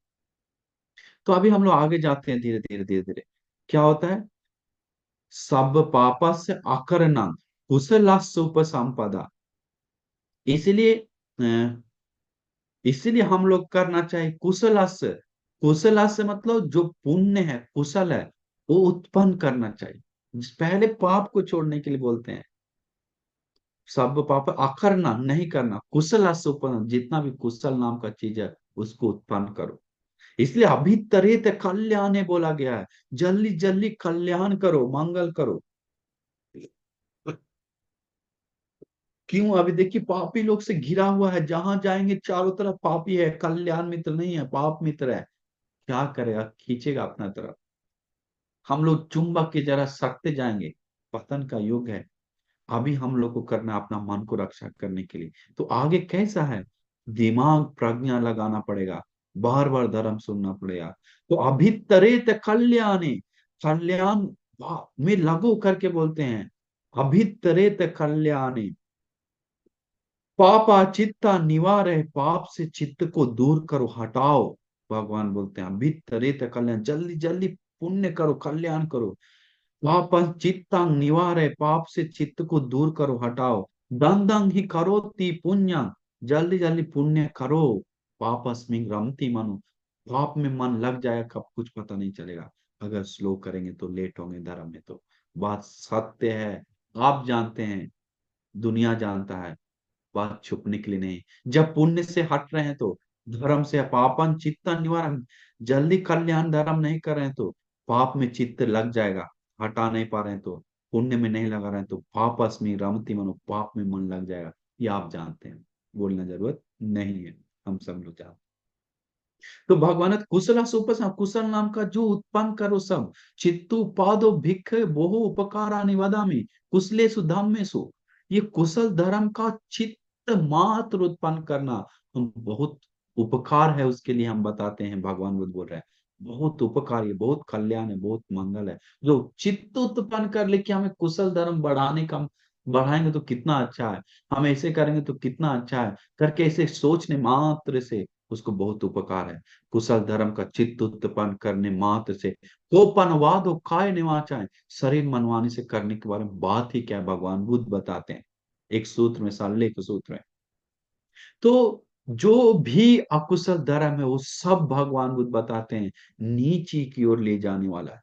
[SPEAKER 1] तो अभी हम लोग आगे जाते हैं, धीरे धीरे धीरे धीरे क्या होता है, सब पापस्य अकरनम कुशलस्य उपसंपदा। इसलिए इसीलिए हम लोग करना चाहिए कुशलस्य। कुशलस्य मतलब जो पुण्य है, कुशल है, वो उत्पन्न करना चाहिए, पहले पाप को छोड़ने के लिए बोलते हैं। सब पाप अकरना, नहीं करना, कुशलस्य उत्पन्न, जितना भी कुशल नाम का चीज है उसको उत्पन्न करो। इसलिए अभितरेत कल्याण बोला गया है, जल्दी जल्दी कल्याण करो, मंगल करो। क्यों? अभी देखिए पापी लोग से घिरा हुआ है, जहां जाएंगे चारों तरफ पापी है, कल्याण मित्र नहीं है, पाप मित्र है। क्या करेगा? खींचेगा अपना तरफ। हम लोग चुंबक की जरा सटते जाएंगे, पतन का युग है। अभी हम लोग को करना अपना मन को रक्षा करने के लिए। तो आगे कैसा है, दिमाग प्रज्ञा लगाना पड़ेगा, बार बार धर्म सुनना पड़ेगा। तो अभितरेत कल्याणे, कल्याण में लगो करके बोलते हैं, अभितरेत कल्याणे पापा चित्ता निवार है, पाप से चित्त को दूर करो, हटाओ। भगवान बोलते हैं अभितरेत कल्याण, जल्दी जल्दी पुण्य करो, कल्याण करो। पाप चित्तांग निवार है, पाप से चित्त को दूर करो, हटाओ। दंदंग ही करो ती पुण्य, जल्दी जल्दी पुण्य करो। पापस्मिंग रमती मनु, पाप में मन लग जाएगा, कब कुछ पता नहीं चलेगा। अगर स्लो करेंगे तो लेट होंगे धर्म में। तो बात सत्य है, आप जानते हैं, दुनिया जानता है, बात छुपने के लिए नहीं। जब पुण्य से हट रहे हैं तो धर्म से, पापन चित्त निवारण, जल्दी कल्याण धर्म नहीं कर रहे हैं तो पाप में चित्त लग जाएगा, हटा नहीं पा रहे हैं तो, पुण्य में नहीं लगा रहे हैं तो पाप अस्मि रमति मनो, पाप में मन लग जाएगा। ये आप जानते हैं, बोलना जरूरत नहीं है, हम सब लोग जानते हैं। तो भगवान कुशल सुपस, कुशल नाम का जो उत्पन्न करो सब, चित्तु पादो भिक्ख बहु उपकारा निवदामि कुशलेषु धम्मेषु। ये कुशल धर्म का चित्त मात्र उत्पन्न करना हम बहुत उपकार है, उसके लिए हम बताते हैं, भगवान बुद्ध बोल रहे हैं बहुत उपकार है, बहुत कल्याण है, बहुत मंगल है। जो चित्त उत्पन्न कर लेके हमें कुशल धर्म बढ़ाने का, बढ़ाएंगे तो कितना अच्छा है, हम ऐसे करेंगे तो कितना अच्छा है करके, ऐसे सोचने मात्र से उसको बहुत उपकार है। कुशल धर्म का चित्त उत्पन्न करने मात्र से कोपनवाद हो काय निवाचाएं, शरीर मनवानी से करने के बारे में बात ही क्या है, भगवान बुद्ध बताते हैं एक सूत्र में, सरल सूत्र में। तो जो भी अकुशल धर्म है वो सब भगवान बुद्ध बताते हैं नीचे की ओर ले जाने वाला है।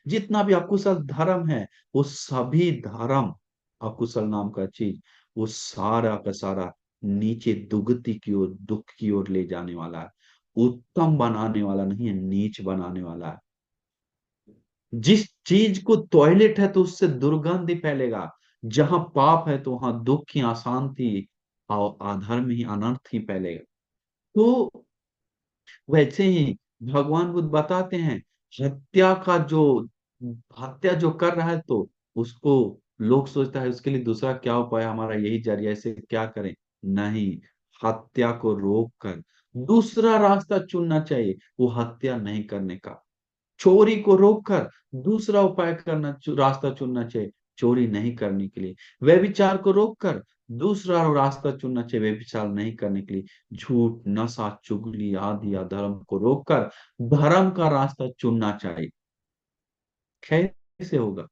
[SPEAKER 1] जितना भी अकुशल धर्म है वो सभी धर्म, अकुशल नाम का चीज, वो सारा का सारा नीचे दुगति की ओर, दुख की ओर ले जाने वाला है। उत्तम बनाने वाला नहीं है, नीच बनाने वाला है। जिस चीज को टॉयलेट है तो उससे दुर्गंध ही फैलेगा, जहां पाप है तो वहां दुख ही, अशांति और अधर्म ही, अनर्थ ही फैलेगा। तो वैसे ही भगवान बुद्ध बताते हैं हत्या का जो, हत्या जो कर रहा है तो उसको, लोग सोचता है उसके लिए दूसरा क्या उपाय, हमारा यही जरिया, इसे क्या करें। नहीं, हत्या को रोक कर दूसरा रास्ता चुनना चाहिए, वो हत्या नहीं करने का। चोरी को रोककर दूसरा उपाय करना, रास्ता चुनना चाहिए चोरी नहीं करने के लिए। व्यभिचार को रोककर दूसरा रास्ता चुनना चाहिए व्यभिचार नहीं करने के लिए। झूठ, नशा, चुगली आदि अधर्म को रोककर धर्म का रास्ता चुनना चाहिए। कैसे होगा?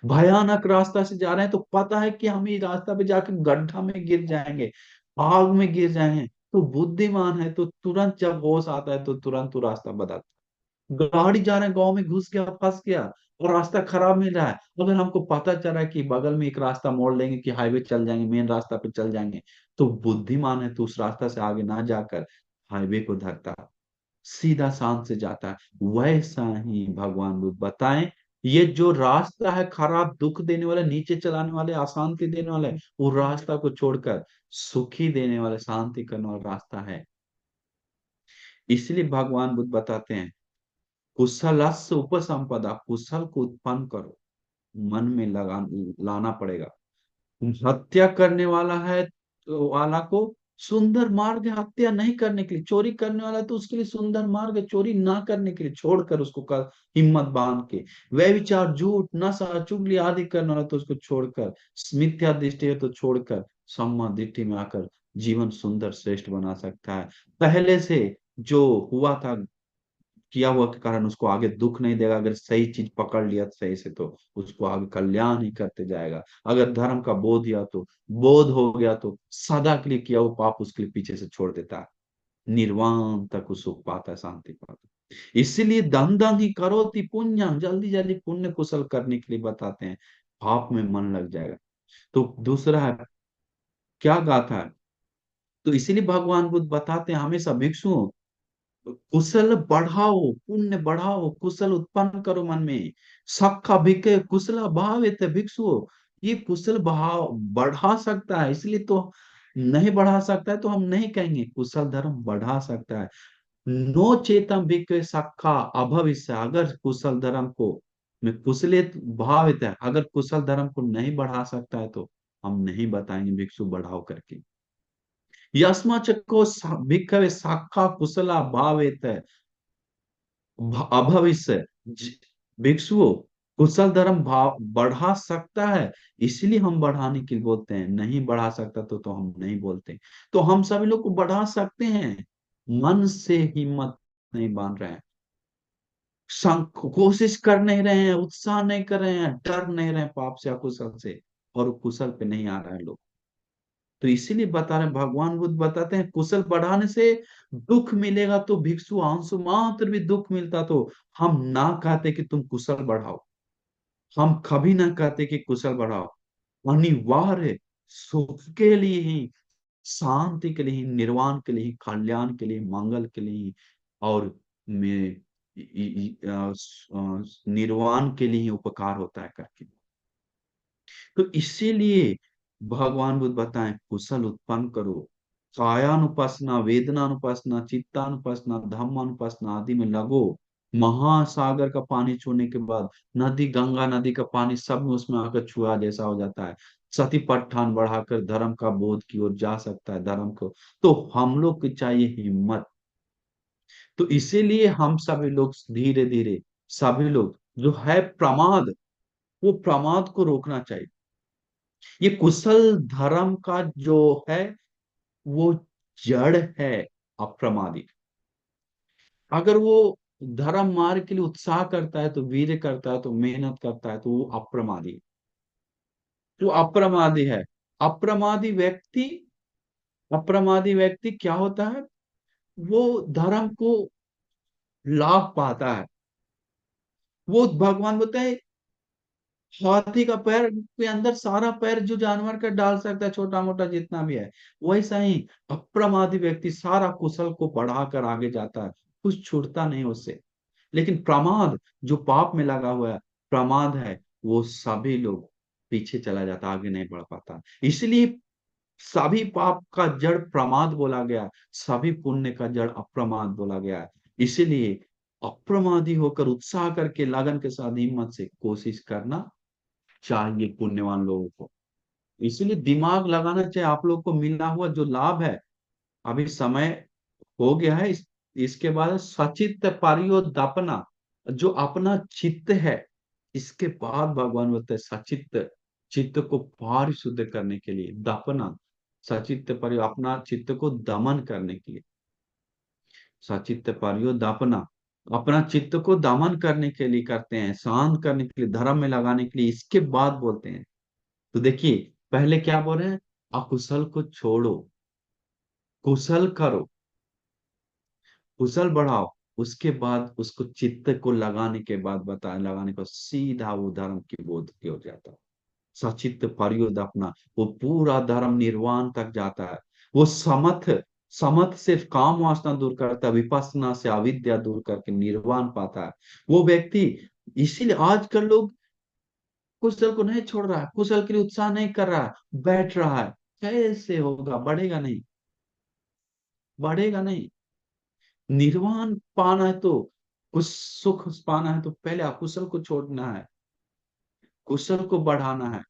[SPEAKER 1] भयानक रास्ता से जा रहे हैं तो पता है कि हम इस रास्ता पे जाकर गड्ढा में गिर जाएंगे, आग में गिर जाएंगे, तो बुद्धिमान है तो तुरंत जब होश आता है तो तुरंत वो रास्ता बदलता है। गाड़ी जा रहे हैं, गांव में घुस गया, फंस गया और रास्ता खराब मिल रहा है, अगर हमको पता चल रहा है कि बगल में एक रास्ता मोड़ लेंगे कि हाईवे चल जाएंगे, मेन रास्ता पे चल जाएंगे, तो बुद्धिमान है तो उस रास्ता से आगे ना जाकर हाईवे को धरता है, सीधा शांत से जाता है। वैसा ही भगवान बुद्ध बताएं, ये जो रास्ता है खराब, दुख देने वाला, नीचे चलाने वाले, अशांति देने वाला है, वो रास्ता को छोड़कर सुखी देने वाला, शांति करने वाला रास्ता है। इसलिए भगवान बुद्ध बताते हैं कुशलस्य उपसंपदा, कुशल को उत्पन्न करो, मन में लगा लाना पड़ेगा। हत्या करने वाला है तो वाला को सुंदर मार्ग है हत्या नहीं करने के लिए, चोरी करने वाला है तो उसके लिए सुंदर मार्ग है चोरी ना करने के लिए, छोड़कर उसको कर, हिम्मत बांध के। व्यभिचार, झूठ, नशा, चुगली आदि करने वाला है तो उसको छोड़कर, मिथ्या दृष्टि है तो छोड़कर सम्मा दृष्टि में आकर जीवन सुंदर श्रेष्ठ बना सकता है। पहले से जो हुआ था, किया हुआ के कारण उसको आगे दुख नहीं देगा, अगर सही चीज पकड़ लिया सही से तो उसको आगे कल्याण ही करते जाएगा। अगर धर्म का बोध या तो बोध हो गया तो सदा के लिए किया हुआ पाप उसके लिए पीछे से छोड़ देता है, निर्वाण तक वो सुख पाता है, शांति पाता है। इसीलिए दन दन ही करोति पुण्यम, जल्दी जल्दी पुण्य कुशल करने के लिए बताते हैं, पाप में मन लग जाएगा। तो दूसरा है, क्या गाथा है, तो इसीलिए भगवान बुद्ध बताते हैं हमेशा भिक्षुओं, कुशल बढ़ाओ, पुण्य बढ़ाओ, कुशल उत्पन्न करो मन में। सक्खा भिक्खे कुशला भावेत भिक्षुओं, ये कुशल भाव बढ़ा सकता है, इसलिए तो, नहीं बढ़ा सकता है तो हम नहीं कहेंगे, कुशल धर्म बढ़ा सकता है। नो चेतम भिक्खे सक्खा अभविष्य, अगर कुशल धर्म को में कुशलित भावित है, अगर कुशल धर्म को नहीं बढ़ा सकता है तो हम नहीं बताएंगे भिक्षु बढ़ाओ करके। यस्माचको भिक्खवे साखा कुशला भावेत अभविष्य, भिक्षुओं कुशल धर्म भाव बढ़ा सकता है, इसलिए हम बढ़ाने के लिए बोलते हैं, नहीं बढ़ा सकता तो हम नहीं बोलते। तो हम सभी लोग को बढ़ा सकते हैं, मन से हिम्मत नहीं बांध रहे हैं, कोशिश कर नहीं रहे हैं, उत्साह नहीं कर रहे हैं, डर नहीं रहे हैं पाप से, अकुशल से, और कुशल पे नहीं आ रहा है लोग। तो इसीलिए बता रहे हैं, भगवान बुद्ध बताते हैं कुशल बढ़ाने से दुख मिलेगा, तो भिक्षु अंशु मात्र भी दुख मिलता तो हम ना कहते कि तुम कुशल बढ़ाओ, हम कभी ना कहते कि कुशल बढ़ाओ। अनिवार्य सुख के लिए ही, शांति के लिए ही, निर्वाण के लिए ही, कल्याण के लिए, मंगल के लिए ही, और में निर्वाण के लिए ही उपकार होता है करके। तो इसीलिए भगवान बुद्ध बताएं कुशल उत्पन्न करो, कायानुपासना, वेदनानुपासना, चित्तानुपासना, धम्मानुपासना आदि में लगो। महासागर का पानी छूने के बाद नदी, गंगा नदी का पानी सब में उसमें आकर छुआ जैसा हो जाता है, सती पट्ठान बढ़ाकर धर्म का बोध की ओर जा सकता है, धर्म को। तो हम लोग की चाहिए हिम्मत। तो इसीलिए हम सभी लोग धीरे धीरे, सभी लोग जो है प्रमाद, वो प्रमाद को रोकना चाहिए। ये कुशल धर्म का जो है वो जड़ है, अप्रमादी। अगर वो धर्म मार्ग के लिए उत्साह करता है, तो वीर्य करता है, तो मेहनत करता है, तो वो अप्रमादी, जो अप्रमादी है। अप्रमादी व्यक्ति अप्रमादी व्यक्ति क्या होता है? वो धर्म को लाभ पाता है। वो भगवान बोलते हैं, हाथी का पैर के अंदर सारा पैर जो जानवर का डाल सकता है, छोटा मोटा जितना भी है, वैसा ही अप्रमादी व्यक्ति सारा कुशल को बढ़ाकर आगे जाता है, कुछ छूटता नहीं उससे। लेकिन प्रमाद, जो पाप में लगा हुआ है, प्रमाद है, वो सभी लोग पीछे चला जाता, आगे नहीं बढ़ पाता। इसलिए सभी पाप का जड़ प्रमाद बोला गया, सभी पुण्य का जड़ अप्रमाद बोला गया है। इसीलिए अप्रमादी होकर उत्साह करके लगन के साथ हिम्मत से कोशिश करना चाहिए पुण्यवान लोगों को। इसीलिए दिमाग लगाना चाहिए। आप लोग को मिला हुआ जो लाभ है, अभी समय हो गया है, इसके बाद सचित्त परियोदापना, जो अपना चित्त है, इसके बाद भगवान बोलते हैं सचित्त, चित्त को पारिशुद्ध करने के लिए दपना, सचित्त परियो, अपना चित्त को दमन करने के लिए, सचित्त परियोदापना, अपना चित्त को दमन करने के लिए करते हैं, शांत करने के लिए, धर्म में लगाने के लिए, इसके बाद बोलते हैं। तो देखिए, पहले क्या बोल रहे हैं? अकुशल को छोड़ो, कुशल करो, कुशल बढ़ाओ। उसके बाद उसको चित्त को लगाने के बाद बता लगाने को सीधा वो धर्म की बोध की हो जाता है। सचित्त परियुद अपना, वो पूरा धर्म निर्वाण तक जाता है। वो समथ, समथ सिर्फ काम वासना दूर करता है, विपස්සना से अविद्या दूर करके निर्वाण पाता है वो व्यक्ति। इसीलिए आजकल लोग कुशल को नहीं छोड़ रहा है, कुशल के लिए उत्साह नहीं कर रहा है, बैठ रहा है। कैसे होगा? बढ़ेगा नहीं, बढ़ेगा नहीं। निर्वाण पाना है तो, कुछ सुख पाना है तो पहले अकुशल को छोड़ना है, कुशल को बढ़ाना है।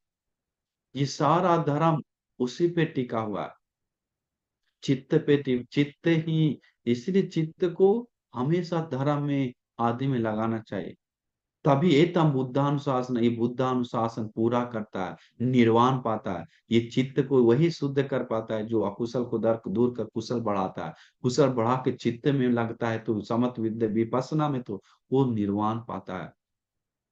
[SPEAKER 1] ये सारा धर्म उसी पे टिका हुआ है, चित्त पे चित्त ही। इसलिए चित्त को हमेशा धर्म में आदि में लगाना चाहिए। तभी एतम बुद्धानुशासन, ये बुद्धानुशासन पूरा करता है, निर्वाण पाता है। ये चित्त को वही शुद्ध कर पाता है जो अकुशल को दूर कर कुशल बढ़ाता है। कुशल बढ़ा के चित्त में लगता है तो समत विद्या विपස්සना में, तो वो निर्वाण पाता है।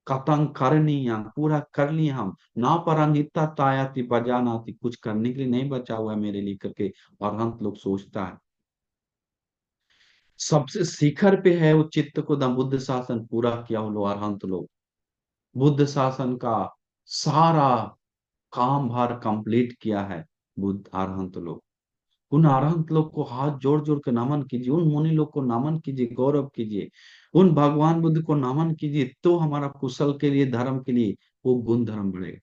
[SPEAKER 1] कतंग करनीय, पूरा कर लिए हम, ना परंगिता तायाति बजानाति, कुछ करने के लिए नहीं बचा हुआ है मेरे लिए करके अरहंत लोग सोचता है। सबसे शिखर पे है वो चित्त को दम बुद्ध शासन पूरा किया वो लोग अरहंत लोग। बुद्ध शासन का सारा काम भार कंप्लीट किया है बुद्ध अरहंत लोग। उन अरहंत लोग को हाथ जोड़ जोड़ के नमन कीजिए, उन मुनि लोग को नमन कीजिए, गौरव कीजिए, उन भगवान बुद्ध को नमन कीजिए, तो हमारा कुशल के लिए, धर्म के लिए वो गुण धर्म बढ़ेगा।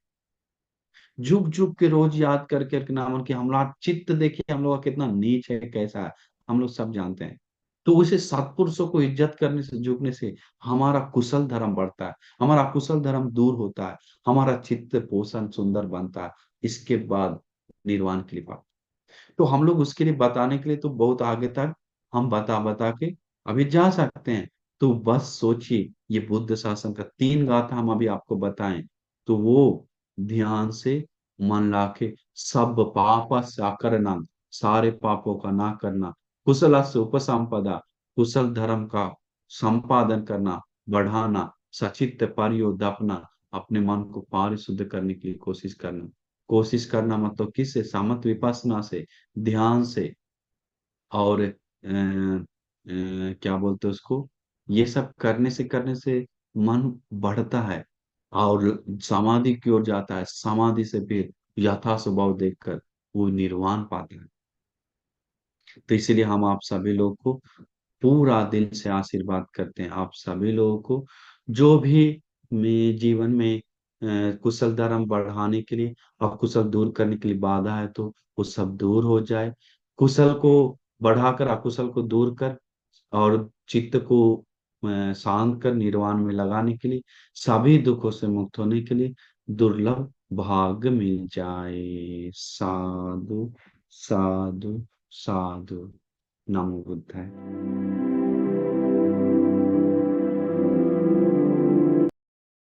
[SPEAKER 1] झुक झुक के रोज याद करके नमन की, हमारा चित्त देखिए हम लोग का कितना नीच है, कैसा है, हम लोग सब जानते हैं। तो उसे सत्पुरुषों को इज्जत करने से, झुकने से हमारा कुशल धर्म बढ़ता है, हमारा कुशल धर्म दूर होता है, हमारा चित्त पोषण सुंदर बनता है। इसके बाद निर्वाण की कृपा। तो हम लोग उसके लिए बताने के लिए तो बहुत आगे तक हम बता बता के अभी जा सकते हैं। तो बस सोचिए, ये बुद्ध शासन का 3 गाथा हम अभी आपको बताएं, तो वो ध्यान से मन लाके, सब पाप साकरना, सारे पापों का ना करना, कुशल से उपसंपदा, कुशल धर्म का संपादन करना, बढ़ाना, सचित्त परियोदापना, अपने मन को पारिशुद्ध करने की कोशिश करना। कोशिश करना मतलब किससे? समत विपස්සना से, ध्यान से, और क्या बोलते हैं उसको, ये सब करने से मन बढ़ता है और समाधि की ओर जाता है। समाधि से फिर यथा स्वभाव देखकर वो निर्वाण पाता है। तो इसलिए हम आप सभी लोग को पूरा दिल से आशीर्वाद करते हैं, आप सभी लोगों को, जो भी में जीवन में कुशल धर्म बढ़ाने के लिए और कुशल दूर करने के लिए बाधा है, तो वो सब दूर हो जाए। कुशल को बढ़ाकर अकुशल को दूर कर, और चित्त को शांत कर निर्वाण में लगाने के लिए, सभी दुखों से मुक्त होने के लिए दुर्लभ भाग्य मिल जाए। साधु साधु साधु। नमो बुद्धाय।